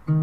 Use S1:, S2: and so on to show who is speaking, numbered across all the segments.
S1: As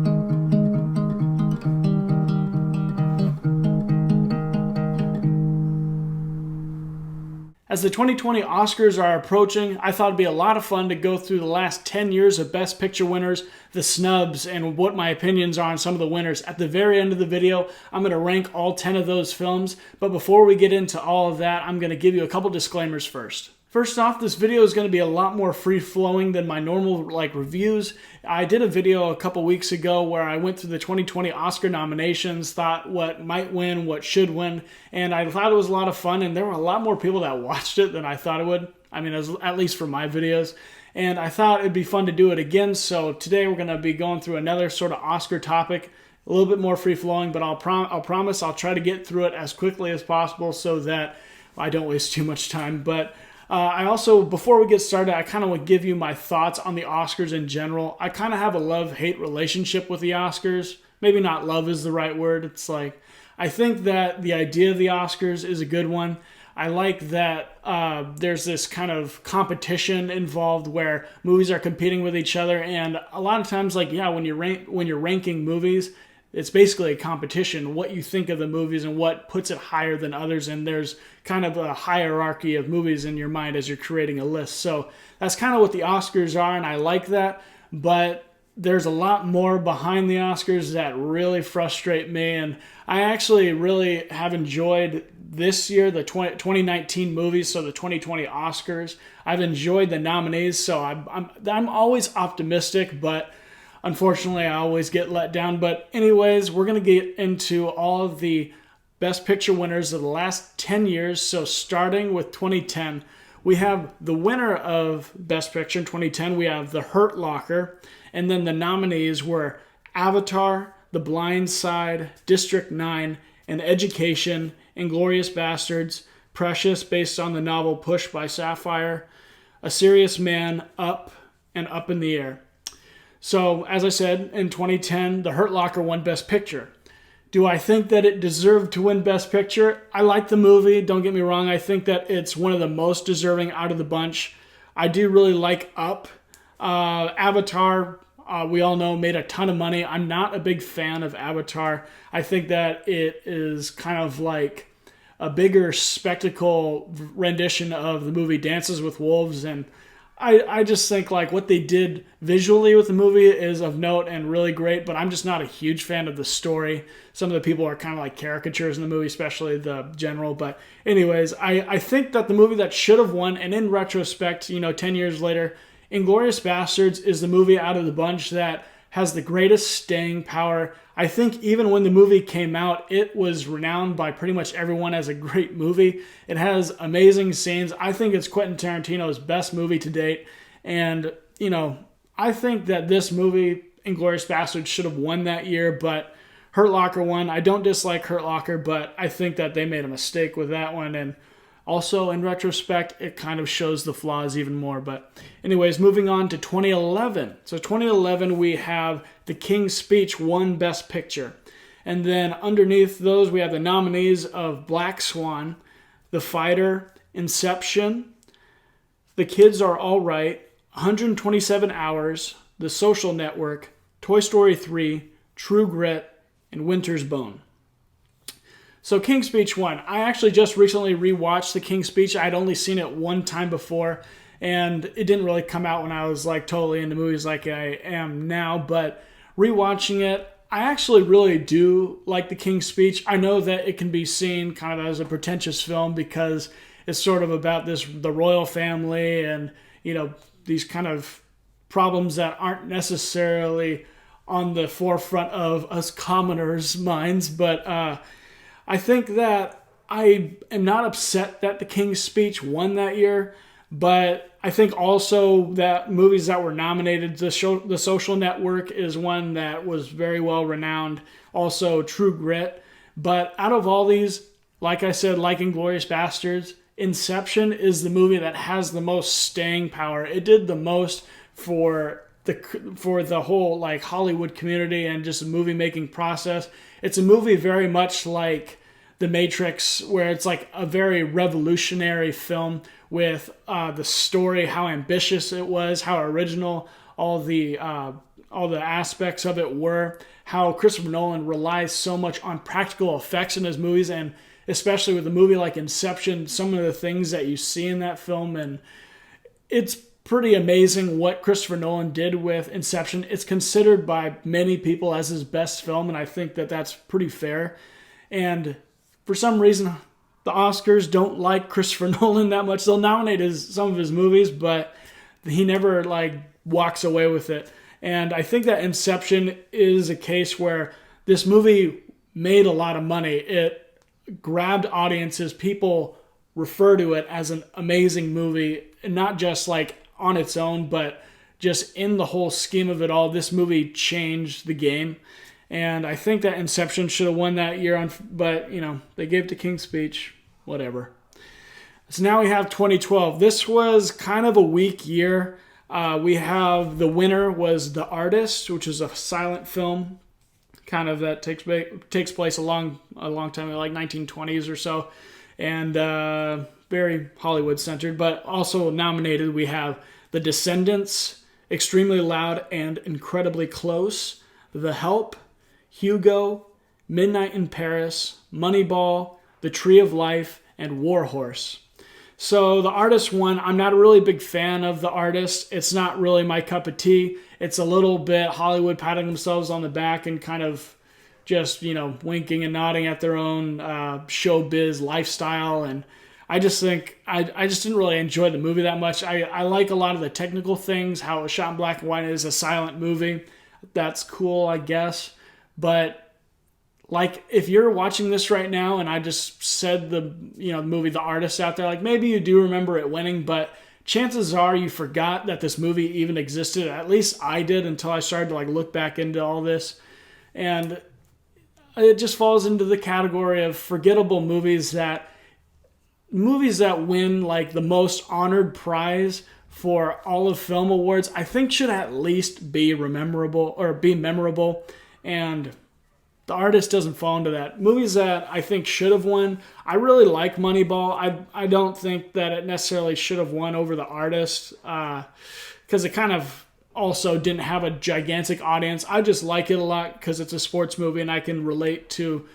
S1: the 2020 Oscars are approaching, I thought it'd be a lot of fun to go through the last 10 years of Best Picture winners, the snubs, and what my opinions are on some of the winners. At the very end of the video, I'm going to rank all 10 of those films, but before we get into all of that, I'm going to give you a couple disclaimers first. First off, this video is going to be a lot more free-flowing than my normal reviews. I did a video a couple weeks ago where I went through the 2020 Oscar nominations, thought what might win, what should win, and I thought it was a lot of fun, and there were a lot more people that watched it than I thought it would. I mean, at least for my videos. And I thought it'd be fun to do it again, so today we're going to be going through another sort of Oscar topic, a little bit more free-flowing, but I'll promise I'll try to get through it as quickly as possible so that I don't waste too much time. But I also, before we get started, I kind of want to give you my thoughts on the Oscars in general. I kind of have a love-hate relationship with the Oscars. Maybe not love is the right word. It's like, I think that the idea of the Oscars is a good one. I like that there's this kind of competition involved where movies are competing with each other, and a lot of times, when you're ranking movies, it's basically a competition, what you think of the movies and what puts it higher than others, and there's kind of a hierarchy of movies in your mind as you're creating a list. So that's kind of what the Oscars are, and I like that, but there's a lot more behind the Oscars that really frustrate me, and I actually really have enjoyed this year, the 2019 movies, so the 2020 Oscars. I've enjoyed the nominees, so I'm always optimistic, but unfortunately, I always get let down. But anyways, we're going to get into all of the Best Picture winners of the last 10 years. So starting with 2010, we have the winner of Best Picture in 2010. We have The Hurt Locker. And then the nominees were Avatar, The Blind Side, District 9, and Education, Inglourious Bastards, Precious, based on the novel Push by Sapphire, A Serious Man, Up, and Up in the Air. So, as I said, in 2010, The Hurt Locker won Best Picture. Do I think that it deserved to win Best Picture? I like the movie, don't get me wrong. I think that it's one of the most deserving out of the bunch. I do really like Up. Avatar, we all know, made a ton of money. I'm not a big fan of Avatar. I think that it is kind of like a bigger spectacle rendition of the movie Dances with Wolves, and I just think like what they did visually with the movie is of note and really great, but I'm just not a huge fan of the story. Some of the people are kind of like caricatures in the movie, especially the general. But anyways, I think that the movie that should have won, and in retrospect, 10 years later, Inglourious Bastards is the movie out of the bunch that has the greatest staying power. I think even when the movie came out, it was renowned by pretty much everyone as a great movie. It has amazing scenes. I think it's Quentin Tarantino's best movie to date. And, I think that this movie, Inglourious Bastards, should have won that year, but Hurt Locker won. I don't dislike Hurt Locker, but I think that they made a mistake with that one. And also, in retrospect, it kind of shows the flaws even more. But anyways, moving on to 2011. So 2011, we have The King's Speech won Best Picture. And then underneath those, we have the nominees of Black Swan, The Fighter, Inception, The Kids Are All Right, 127 Hours, The Social Network, Toy Story 3, True Grit, and Winter's Bone. So King's Speech won. I actually just recently rewatched The King's Speech. I'd only seen it one time before, and it didn't really come out when I was totally into movies like I am now. But rewatching it, I actually really do like The King's Speech. I know that it can be seen kind of as a pretentious film because it's sort of about the royal family and these kind of problems that aren't necessarily on the forefront of us commoners' minds, but I think that I am not upset that The King's Speech won that year, but I think also that movies that were nominated, The Social Network is one that was very well renowned, also True Grit. But out of all these, like I said, like Inglourious Bastards, Inception is the movie that has the most staying power. It did the most for the whole Hollywood community and just the movie making process. It's a movie very much like The Matrix, where it's like a very revolutionary film with the story, how ambitious it was, how original, all the all the aspects of it were, how Christopher Nolan relies so much on practical effects in his movies, and especially with a movie like Inception, some of the things that you see in that film, and it's pretty amazing what Christopher Nolan did with Inception. It's considered by many people as his best film, and I think that that's pretty fair. And for some reason, the Oscars don't like Christopher Nolan that much. They'll nominate some of his movies, but he never walks away with it. And I think that Inception is a case where this movie made a lot of money. It grabbed audiences. People refer to it as an amazing movie, and not just on its own, but just in the whole scheme of it all. This movie changed the game. And I think that Inception should have won that year, but they gave it to King's Speech. Whatever. So now we have 2012. This was kind of a weak year. We have the winner was The Artist, which is a silent film, kind of that takes place a long time, 1920s or so, and very Hollywood centered. But also nominated, we have The Descendants, Extremely Loud and Incredibly Close, The Help, Hugo, Midnight in Paris, Moneyball, The Tree of Life, and War Horse. So The Artist won. I'm not a really big fan of The Artist. It's not really my cup of tea. It's a little bit Hollywood patting themselves on the back and kind of just, winking and nodding at their own showbiz lifestyle. And I just think, I just didn't really enjoy the movie that much. I like a lot of the technical things, how it was shot in black and white. It is a silent movie. That's cool, I guess. But if you're watching this right now and I just said the movie The Artist out there, maybe you do remember it winning, but chances are you forgot that this movie even existed. At least I did until I started to look back into all this. And it just falls into the category of forgettable movies that win the most honored prize for all of film awards, I think should at least be memorable. And The Artist doesn't fall into that. Movies that I think should have won, I really like Moneyball. I don't think that it necessarily should have won over The Artist because it kind of also didn't have a gigantic audience. I just like it a lot because it's a sports movie and I can relate to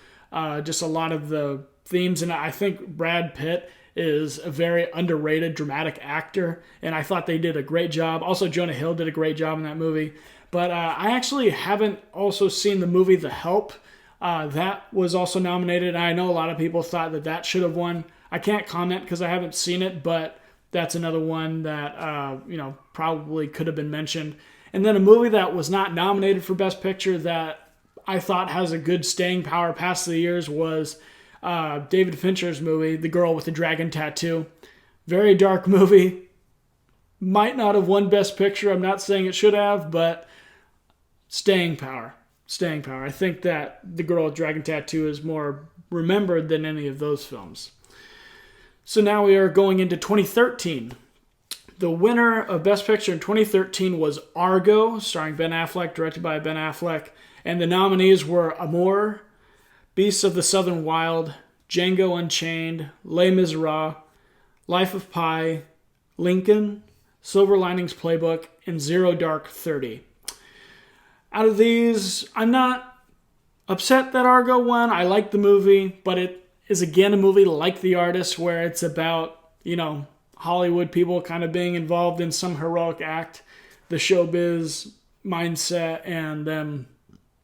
S1: just a lot of the themes. And I think Brad Pitt is a very underrated dramatic actor, and I thought they did a great job. Also, Jonah Hill did a great job in that movie. But I actually haven't also seen the movie The Help. That was also nominated. I know a lot of people thought that should have won. I can't comment because I haven't seen it, but that's another one that probably could have been mentioned. And then a movie that was not nominated for Best Picture that I thought has a good staying power past the years was David Fincher's movie, The Girl with the Dragon Tattoo. Very dark movie. Might not have won Best Picture. I'm not saying it should have, but staying power. I think that The Girl with Dragon Tattoo is more remembered than any of those films. So now we are going into 2013. The winner of Best Picture in 2013 was Argo, starring Ben Affleck, directed by Ben Affleck. And the nominees were Amour, Beasts of the Southern Wild, Django Unchained, Les Miserables, Life of Pi, Lincoln, Silver Linings Playbook, and Zero Dark 30. Out of these, I'm not upset that Argo won. I like the movie, but it is again a movie like The Artist where it's about, Hollywood people kind of being involved in some heroic act, the showbiz mindset, and them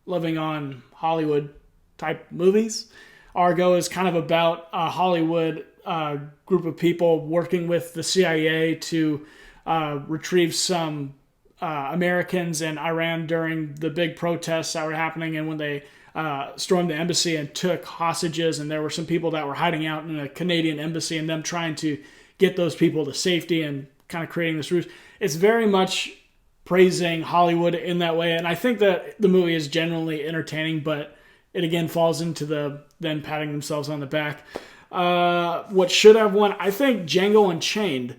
S1: living on Hollywood type movies. Argo is kind of about a Hollywood group of people working with the CIA to retrieve some Americans in Iran during the big protests that were happening, and when they stormed the embassy and took hostages, and there were some people that were hiding out in a Canadian embassy, and them trying to get those people to safety and kind of creating this ruse. It's very much praising Hollywood in that way, and I think that the movie is generally entertaining, but it again falls into the then patting themselves on the back. What should have won, I think Django Unchained,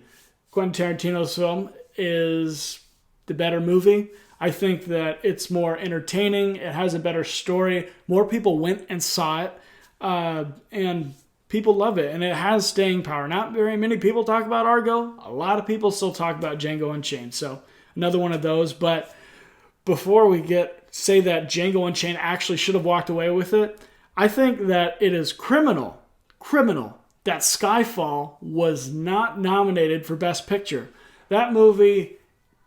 S1: Quentin Tarantino's film, is the better movie. I think that it's more entertaining. It has a better story. More people went and saw it, and people love it, and it has staying power. Not very many people talk about Argo. A lot of people still talk about Django Unchained. So another one of those. But before we say that Django Unchained actually should have walked away with it, I think that it is criminal that Skyfall was not nominated for Best Picture. That movie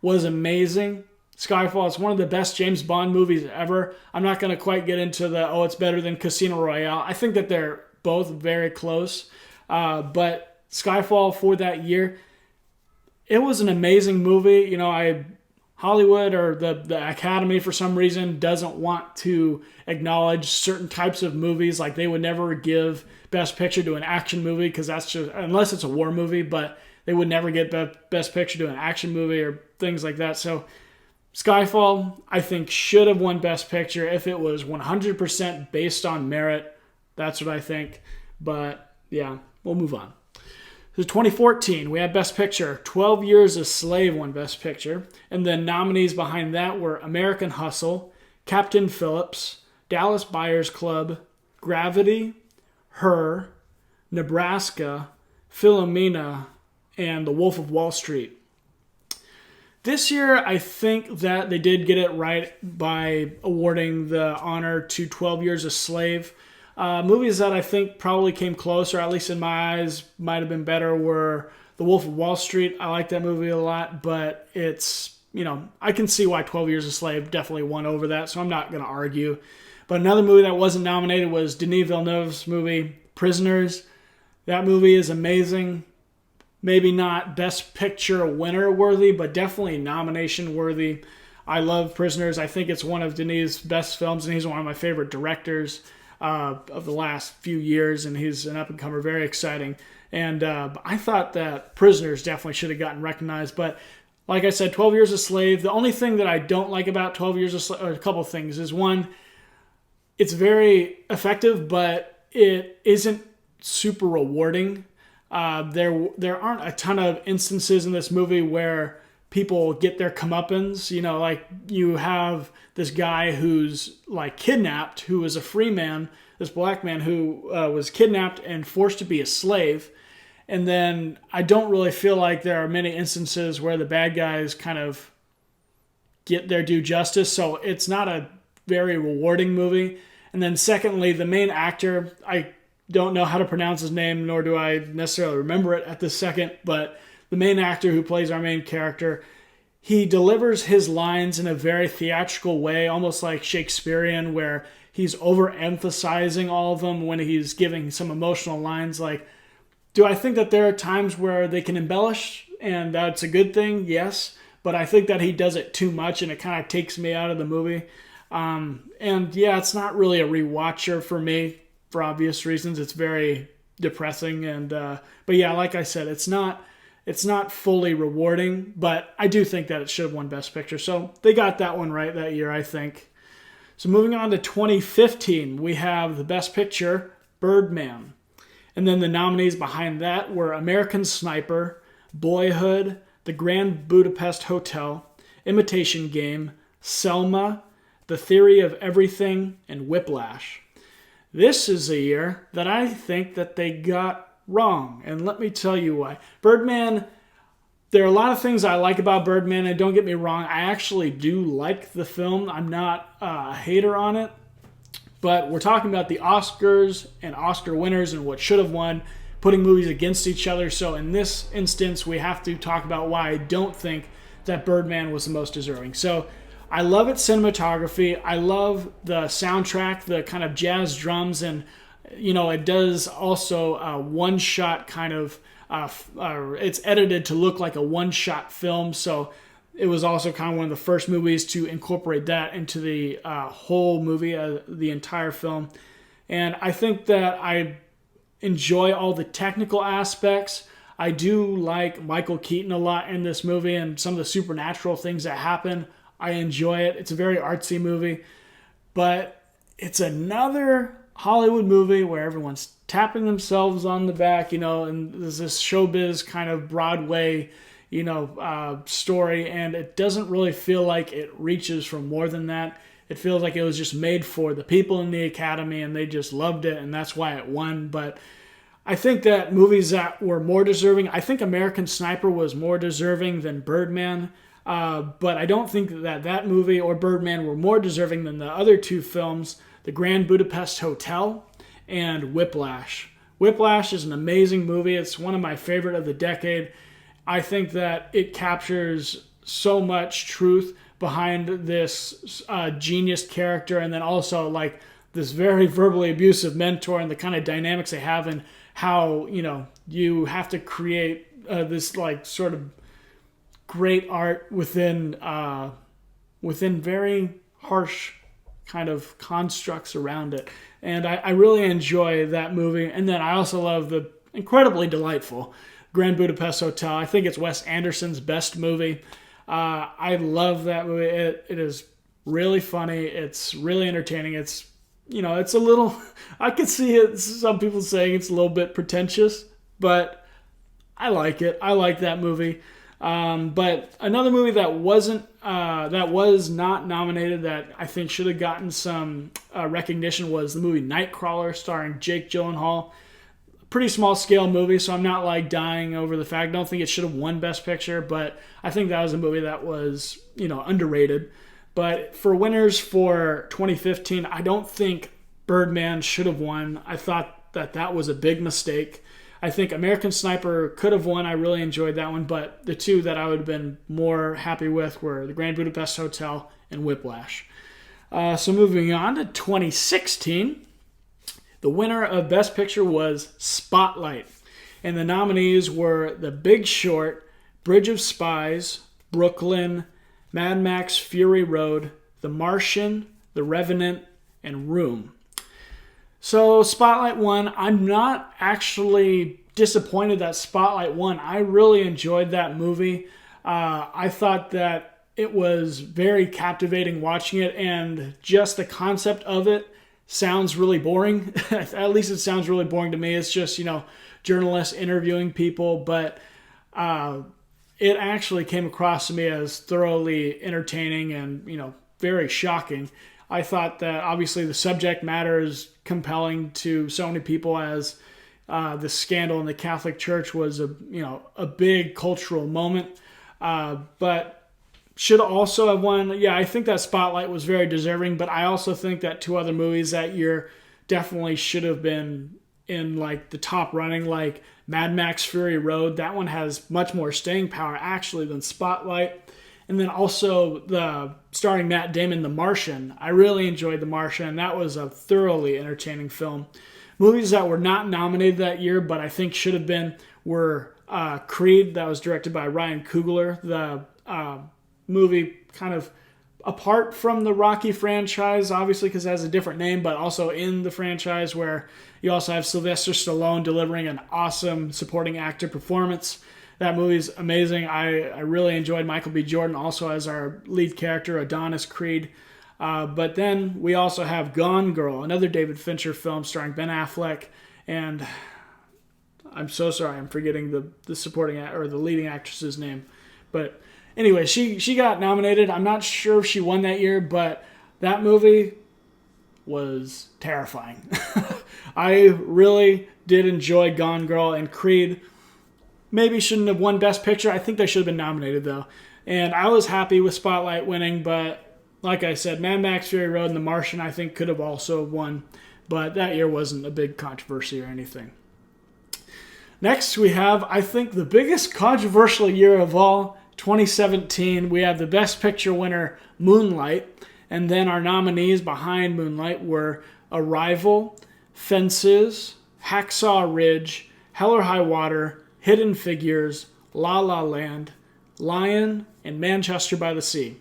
S1: was amazing. Skyfall is one of the best James Bond movies ever. I'm not going to quite get into it's better than Casino Royale. I think that they're both very close. But Skyfall for that year, it was an amazing movie. Hollywood or the Academy for some reason doesn't want to acknowledge certain types of movies. Like they would never give Best Picture to an action movie because that's just, unless it's a war movie, but they would never get Best Picture to an action movie or things like that. So Skyfall, I think, should have won Best Picture if it was 100% based on merit. That's what I think. But yeah, we'll move on. So 2014, we had Best Picture. 12 Years a Slave won Best Picture. And then nominees behind that were American Hustle, Captain Phillips, Dallas Buyers Club, Gravity, Her, Nebraska, Philomena, and The Wolf of Wall Street. This year, I think that they did get it right by awarding the honor to 12 Years a Slave. Movies that I think probably came close, or at least in my eyes might have been better, were The Wolf of Wall Street. I like that movie a lot, but it's, I can see why 12 Years a Slave definitely won over that, so I'm not going to argue. But another movie that wasn't nominated was Denis Villeneuve's movie, Prisoners. That movie is amazing. Maybe not Best Picture winner worthy, but definitely nomination worthy. I love Prisoners. I think it's one of Denis' best films, and he's one of my favorite directors of the last few years, and he's an up-and-comer, very exciting. And I thought that Prisoners definitely should have gotten recognized, but like I said, 12 Years a Slave, the only thing that I don't like about 12 Years a Slave, or a couple of things, is one, it's very effective, but it isn't super rewarding. There aren't a ton of instances in this movie where people get their comeuppance. Like you have this guy who's like kidnapped, who is a free man, this black man who was kidnapped and forced to be a slave. And then I don't really feel like there are many instances where the bad guys kind of get their due justice. So it's not a very rewarding movie. And then secondly, the main actor, I don't know how to pronounce his name, nor do I necessarily remember it at this second, but the main actor who plays our main character, he delivers his lines in a very theatrical way, almost like Shakespearean, where he's overemphasizing all of them when he's giving some emotional lines. Like, do I think that there are times where they can embellish, and that's a good thing? Yes, but I think that he does it too much, and it kind of takes me out of the movie. And yeah, it's not really a rewatcher for me, for obvious reasons. It's very depressing, and but yeah, like I said, it's not fully rewarding, but I do think that it should have won Best Picture. So they got that one right that year, I think. So moving on to 2015, we have the Best Picture, Birdman. And then the nominees behind that were American Sniper, Boyhood, The Grand Budapest Hotel, Imitation Game, Selma, The Theory of Everything, and Whiplash. This is a year that I think that they got wrong, and let me tell you why. Birdman, there are a lot of things I like about Birdman, and don't get me wrong, I actually do like the film. I'm not a hater on it, but we're talking about the Oscars and Oscar winners and what should have won, putting movies against each other. So in this instance, we have to talk about why I don't think that Birdman was the most deserving. So I love its cinematography. I love the soundtrack, the kind of jazz drums, and it does also a one-shot kind of. It's edited to look like a one-shot film, so it was also kind of one of the first movies to incorporate that into the whole movie, the entire film. And I think that I enjoy all the technical aspects. I do like Michael Keaton a lot in this movie, and some of the supernatural things that happen. I enjoy it. It's a very artsy movie, but it's another Hollywood movie where everyone's tapping themselves on the back, and there's this showbiz kind of Broadway, story, and it doesn't really feel like it reaches for more than that. It feels like it was just made for the people in the Academy, and they just loved it, and that's why it won. But I think that movies that were more deserving, I think American Sniper was more deserving than Birdman. But I don't think that that movie or Birdman were more deserving than the other two films, The Grand Budapest Hotel and Whiplash. Whiplash is an amazing movie. It's one of my favorite of the decade. I think that it captures so much truth behind this genius character, and then also like this very verbally abusive mentor and the kind of dynamics they have, and how, you know, you have to create this like sort of great art within very harsh kind of constructs around it. And I really enjoy that movie. And then I also love the incredibly delightful Grand Budapest Hotel. I think it's Wes Anderson's best movie. I love that movie. It is really funny. It's really entertaining. It's, you know, it's a little, I could see it, some people saying it's a little bit pretentious, but I like it. I like that movie. But another movie that was not nominated that I think should have gotten some recognition was the movie Nightcrawler, starring Jake Gyllenhaal. Pretty small scale movie, so I'm not like dying over the fact. I don't think it should have won Best Picture, but I think that was a movie that was, you know, underrated. But for winners for 2015, I don't think Birdman should have won. I thought that was a big mistake. I think American Sniper could have won. I really enjoyed that one, but the two that I would have been more happy with were The Grand Budapest Hotel and Whiplash. So moving on to 2016, the winner of Best Picture was Spotlight, and the nominees were The Big Short, Bridge of Spies, Brooklyn, Mad Max Fury Road, The Martian, The Revenant, and Room. So Spotlight won. I'm not actually disappointed that Spotlight won. I really enjoyed that movie. I thought that it was very captivating watching it, and just the concept of it sounds really boring. At least it sounds really boring to me. It's just, you know, journalists interviewing people, but it actually came across to me as thoroughly entertaining and, you know, very shocking. I thought that obviously the subject matter is compelling to so many people, as the scandal in the Catholic Church was a big cultural moment, but should also have won. Yeah, I think that Spotlight was very deserving, but I also think that two other movies that year definitely should have been in like the top running, like Mad Max Fury Road. That one has much more staying power actually than Spotlight. And then also the starring Matt Damon, The Martian. I really enjoyed The Martian. That was a thoroughly entertaining film. Movies that were not nominated that year, but I think should have been, were Creed, that was directed by Ryan Coogler. The movie kind of apart from the Rocky franchise, obviously because it has a different name, but also in the franchise, where you also have Sylvester Stallone delivering an awesome supporting actor performance. That movie's amazing. I really enjoyed Michael B. Jordan also as our lead character, Adonis Creed. But then we also have Gone Girl, another David Fincher film starring Ben Affleck, and I'm so sorry I'm forgetting the supporting or the leading actress's name. But anyway, she got nominated. I'm not sure if she won that year, but that movie was terrifying. I really did enjoy Gone Girl, and Creed maybe shouldn't have won Best Picture. I think they should have been nominated, though. And I was happy with Spotlight winning, but like I said, Mad Max Fury Road and The Martian, I think, could have also won. But that year wasn't a big controversy or anything. Next, we have, I think, the biggest controversial year of all, 2017. We have the Best Picture winner, Moonlight. And then our nominees behind Moonlight were Arrival, Fences, Hacksaw Ridge, Hell or High Water, Hidden Figures, La La Land, Lion, and Manchester by the Sea.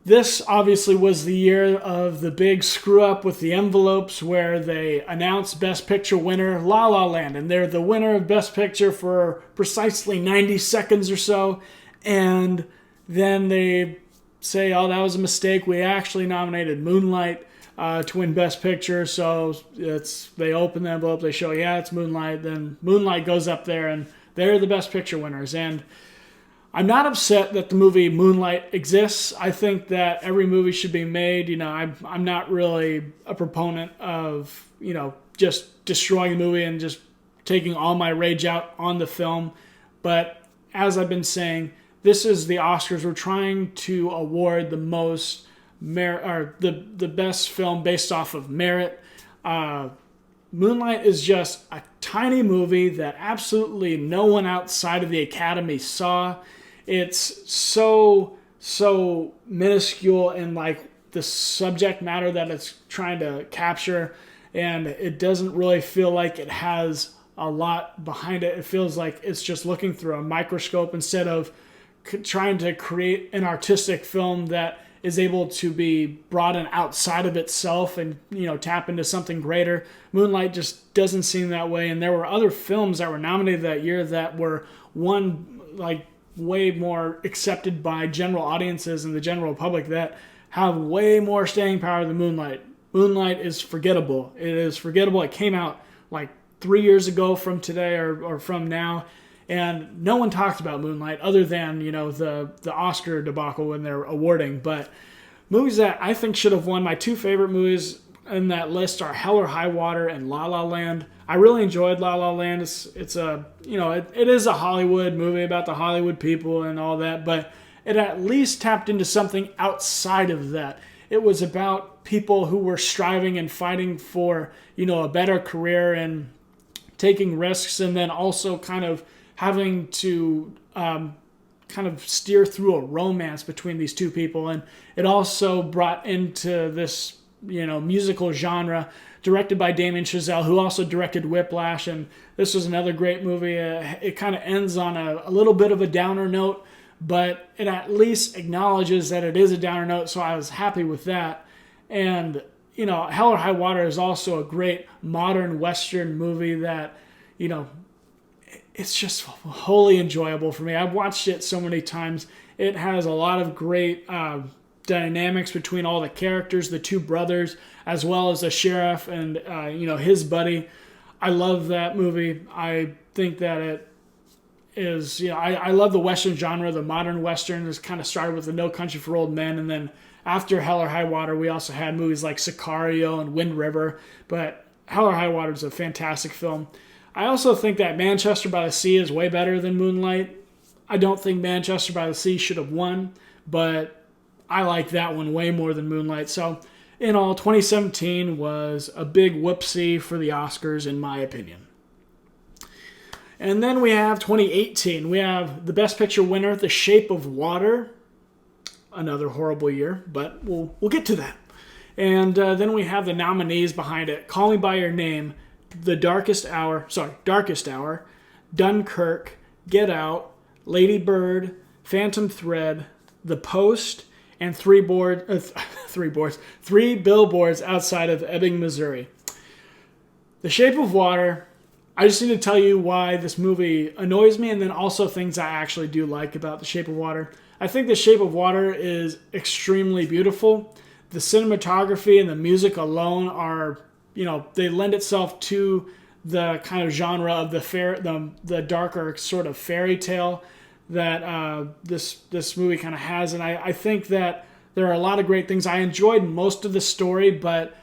S1: This obviously was the year of the big screw up with the envelopes, where they announced Best Picture winner La La Land, and they're the winner of Best Picture for precisely 90 seconds or so, and then they say, oh, that was a mistake. We actually nominated Moonlight to win Best Picture. So they open the envelope, they show, yeah, it's Moonlight. Then Moonlight goes up there, and they're the Best Picture winners. And I'm not upset that the movie Moonlight exists. I think that every movie should be made. You know, I'm not really a proponent of, you know, just destroying the movie and just taking all my rage out on the film. But as I've been saying, this is the Oscars. We're trying to award the most merit, or the best film based off of merit. Moonlight is just a tiny movie that absolutely no one outside of the Academy saw. It's so minuscule in like the subject matter that it's trying to capture, and it doesn't really feel like it has a lot behind it. It feels like it's just looking through a microscope instead of trying to create an artistic film that is able to be broadened outside of itself and, you know, tap into something greater. Moonlight just doesn't seem that way. And there were other films that were nominated that year that were way more accepted by general audiences and the general public that have way more staying power than Moonlight. Moonlight is forgettable. It is forgettable. It came out like 3 years ago from today or from now, and no one talked about Moonlight other than, you know, the Oscar debacle when they're awarding. But movies that I think should have won, my two favorite movies in that list are Hell or High Water and La La Land. I really enjoyed La La Land. It's a, you know, it is a Hollywood movie about the Hollywood people and all that, but it at least tapped into something outside of that. It was about people who were striving and fighting for, you know, a better career and taking risks, and then also kind of having to kind of steer through a romance between these two people. And it also brought into this, you know, musical genre directed by Damien Chazelle, who also directed Whiplash. And this was another great movie. It kind of ends on a little bit of a downer note, but it at least acknowledges that it is a downer note, so I was happy with that. And, you know, Hell or High Water is also a great modern Western movie that, you know, it's just wholly enjoyable for me. I've watched it so many times. It has a lot of great dynamics between all the characters, the two brothers, as well as the sheriff and, you know, his buddy. I love that movie. I think that it is, you know, I love the Western genre. The modern Western is kind of started with the No Country for Old Men, and then after Hell or High Water, we also had movies like Sicario and Wind River. But Hell or High Water is a fantastic film. I also think that Manchester by the Sea is way better than Moonlight. I don't think Manchester by the Sea should have won, but I like that one way more than Moonlight. So, in all, 2017 was a big whoopsie for the Oscars, in my opinion. And then we have 2018. We have the Best Picture winner, The Shape of Water. Another horrible year, but we'll get to that. And then we have the nominees behind it. Call Me By Your Name, Darkest Hour, Dunkirk, Get Out, Lady Bird, Phantom Thread, The Post, and three billboards outside of Ebbing, Missouri. The Shape of Water, I just need to tell you why this movie annoys me, and then also things I actually do like about The Shape of Water. I think The Shape of Water is extremely beautiful. The cinematography and the music alone are, you know, they lend itself to the kind of genre of the darker sort of fairy tale that this movie kind of has. And I think that there are a lot of great things. I enjoyed most of the story, but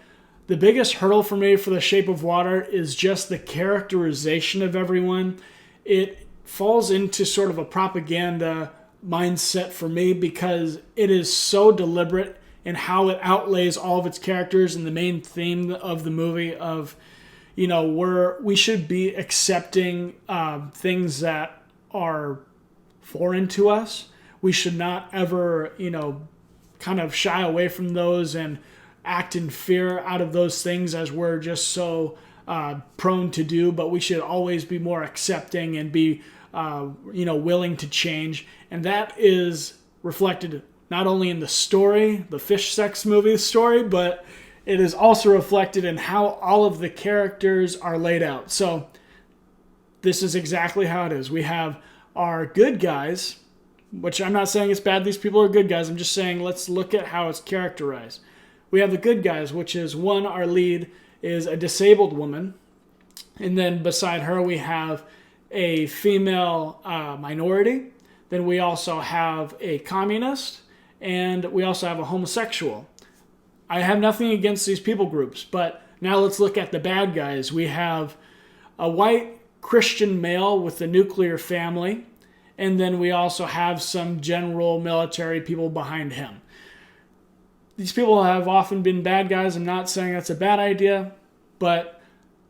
S1: the biggest hurdle for me for The Shape of Water is just the characterization of everyone. It falls into sort of a propaganda mindset for me because it is so deliberate in how it outlays all of its characters and the main theme of the movie of, you know, we should be accepting things that are foreign to us. We should not ever, you know, kind of shy away from those and act in fear out of those things as we're just so prone to do, but we should always be more accepting and be, you know, willing to change. And that is reflected not only in the story, the fish sex movie story, but it is also reflected in how all of the characters are laid out. So this is exactly how it is. We have our good guys, which I'm not saying it's bad these people are good guys. I'm just saying let's look at how it's characterized. We have the good guys, which is one, our lead is a disabled woman. And then beside her, we have a female minority. Then we also have a communist. And we also have a homosexual. I have nothing against these people groups, but now let's look at the bad guys. We have a white Christian male with a nuclear family, and then we also have some general military people behind him. These people have often been bad guys. I'm not saying that's a bad idea, but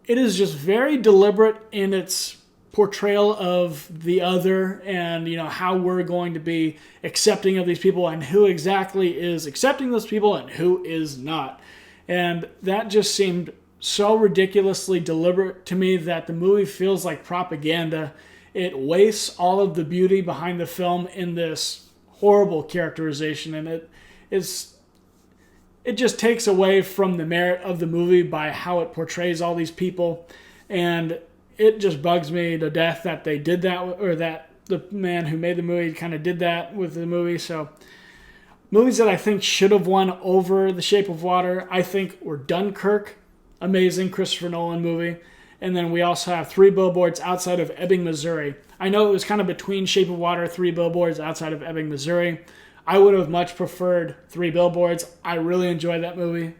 S1: it is just very deliberate in its portrayal of the other, and how we're going to be accepting of these people and who exactly is accepting those people and who is not. And that just seemed so ridiculously deliberate to me that the movie feels like propaganda. It wastes all of the beauty behind the film in this horrible characterization, and it just takes away from the merit of the movie by how it portrays all these people. And it just bugs me to death that they did that, or that the man who made the movie kind of did that with the movie. So movies that I think should have won over The Shape of Water, I think, were Dunkirk, amazing Christopher Nolan movie. And then we also have Three Billboards Outside of Ebbing, Missouri. I know it was kind of between Shape of Water, Three Billboards Outside of Ebbing, Missouri. I would have much preferred Three Billboards. I really enjoyed that movie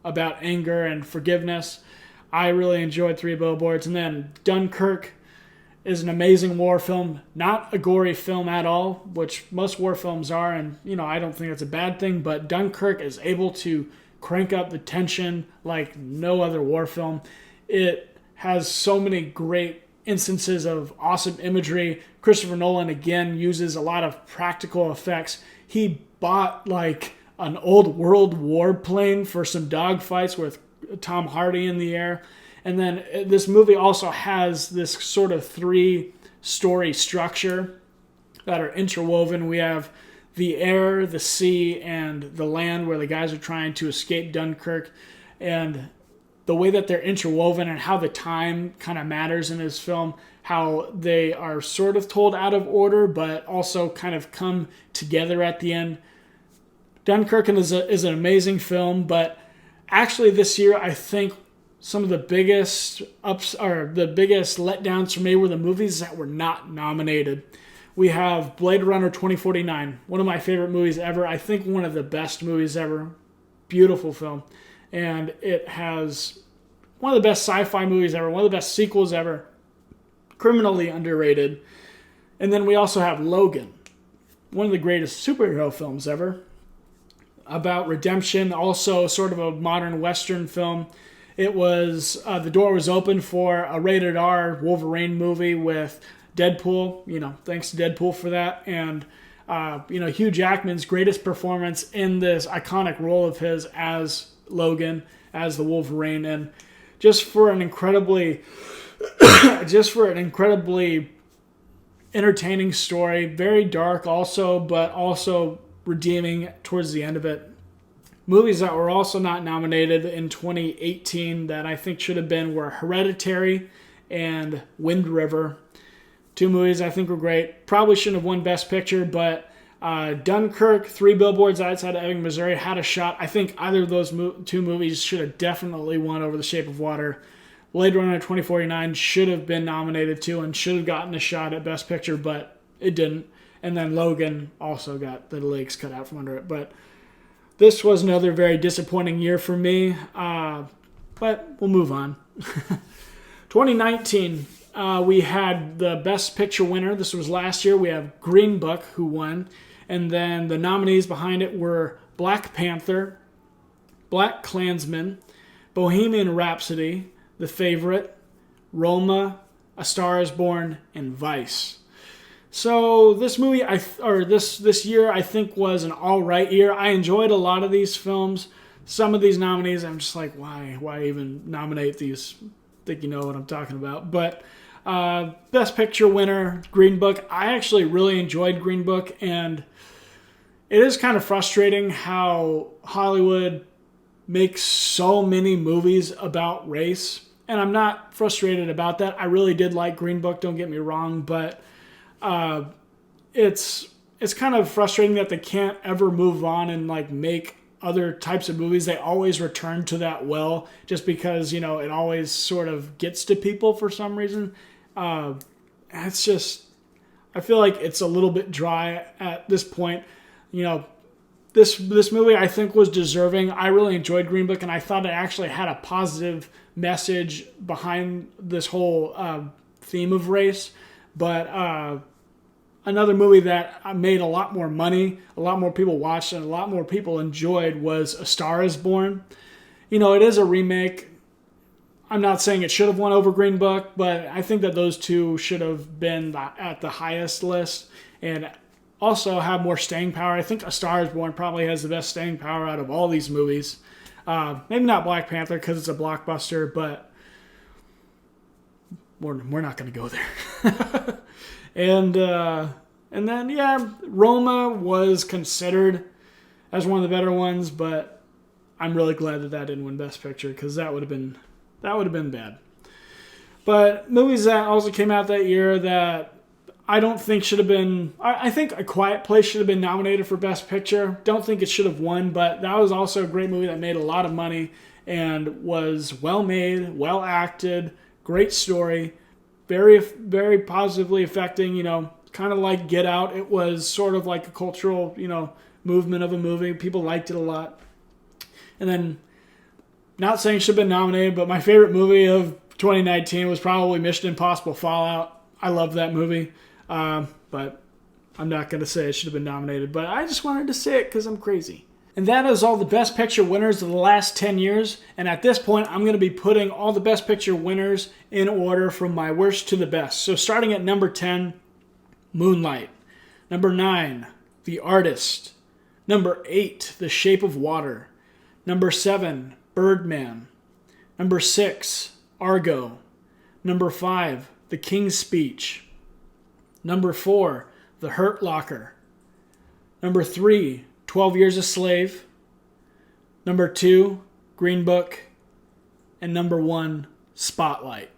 S1: about anger and forgiveness. I really enjoyed Three Billboards. And then Dunkirk is an amazing war film, not a gory film at all, which most war films are, and I don't think that's a bad thing, but Dunkirk is able to crank up the tension like no other war film. It has so many great instances of awesome imagery. Christopher Nolan, again, uses a lot of practical effects. He bought like an old World War plane for some dogfights with Tom Hardy in the air. And then this movie also has this sort of three-story structure that are interwoven. We have the air, the sea, and the land, where the guys are trying to escape Dunkirk. And the way that they're interwoven and how the time kind of matters in this film, how they are sort of told out of order, but also kind of come together at the end. Dunkirk is an amazing film, but actually this year I think some of the biggest letdowns for me were the movies that were not nominated. We have Blade Runner 2049, one of my favorite movies ever. I think one of the best movies ever. Beautiful film. And it has one of the best sci-fi movies ever, one of the best sequels ever. Criminally underrated. And then we also have Logan, one of the greatest superhero films ever, about redemption, also sort of a modern Western film. It was, the door was open for a rated R Wolverine movie with Deadpool, thanks to Deadpool for that. And, Hugh Jackman's greatest performance in this iconic role of his as Logan, as the Wolverine. And just for an incredibly entertaining story, very dark also, but also redeeming towards the end of it. Movies that were also not nominated in 2018 that I think should have been were Hereditary and Wind River. Two movies I think were great. Probably shouldn't have won Best Picture, but Dunkirk, Three Billboards Outside of Ebbing, Missouri had a shot. I think either of those two movies should have definitely won over The Shape of Water. Blade Runner 2049 should have been nominated too and should have gotten a shot at Best Picture, but it didn't. And then Logan also got the legs cut out from under it. But this was another very disappointing year for me, but we'll move on. 2019, we had the Best Picture winner. This was last year. We have Green Book, who won. And then the nominees behind it were Black Panther, Black Klansman, Bohemian Rhapsody, The Favorite, Roma, A Star is Born, and Vice. So this movie, this year, I think was an all right year. I enjoyed a lot of these films. Some of these nominees, I'm just like, why even nominate these? I think you know what I'm talking about. But Best Picture winner, Green Book. I actually really enjoyed Green Book, and it is kind of frustrating how Hollywood makes so many movies about race. And I'm not frustrated about that. I really did like Green Book, don't get me wrong, but it's kind of frustrating that they can't ever move on and like make other types of movies. They always return to that well just because, it always sort of gets to people for some reason. It's just, I feel like it's a little bit dry at this point. This movie I think was deserving. I really enjoyed Green Book, and I thought it actually had a positive message behind this whole theme of race. But another movie that made a lot more money, a lot more people watched, and a lot more people enjoyed was A Star is Born. You know, it is a remake. I'm not saying it should have won over Green Book, but I think that those two should have been at the highest list and also have more staying power. I think A Star is Born probably has the best staying power out of all these movies. Maybe not Black Panther because it's a blockbuster, but we're not going to go there. And then, yeah, Roma was considered as one of the better ones, but I'm really glad that didn't win Best Picture because that would have been bad. But movies that also came out that year that I don't think should have been... I think A Quiet Place should have been nominated for Best Picture. Don't think it should have won, but that was also a great movie that made a lot of money and was well made, well acted, great story, very, very positively affecting, you know, kind of like Get Out. It was sort of like a cultural, you know, movement of a movie. People liked it a lot. And then, not saying it should have been nominated, but my favorite movie of 2019 was probably Mission Impossible Fallout. I love that movie. But I'm not going to say it should have been nominated, but I just wanted to say it because I'm crazy. And that is all the Best Picture winners of the last 10 years. And at this point, I'm going to be putting all the Best Picture winners in order from my worst to the best. So starting at number 10, Moonlight. Number 9, The Artist. Number 8, The Shape of Water. Number 7, Birdman. Number 6, Argo. Number 5, The King's Speech. Number 4, The Hurt Locker. Number 3, 12 Years a Slave. Number 2, Green Book. And number 1, Spotlight.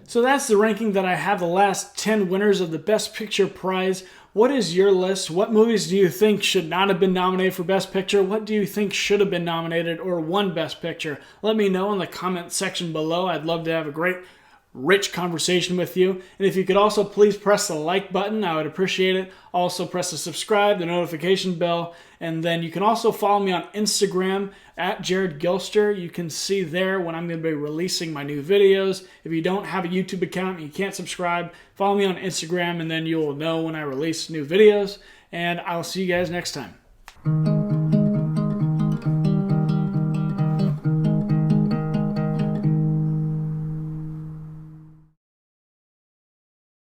S1: So that's the ranking that I have the last 10 winners of the Best Picture prize. What is your list? What movies do you think should not have been nominated for Best Picture? What do you think should have been nominated or won Best Picture? Let me know in the comment section below. I'd love to have a great, rich conversation with you. And if you could also please press the like button, I would appreciate it. Also press the subscribe, the notification bell, and then you can also follow me on Instagram at Jared Gilster. You can see there when I'm going to be releasing my new videos. If you don't have a YouTube account and you can't subscribe, follow me on Instagram and then you'll know when I release new videos. And I'll see you guys next time.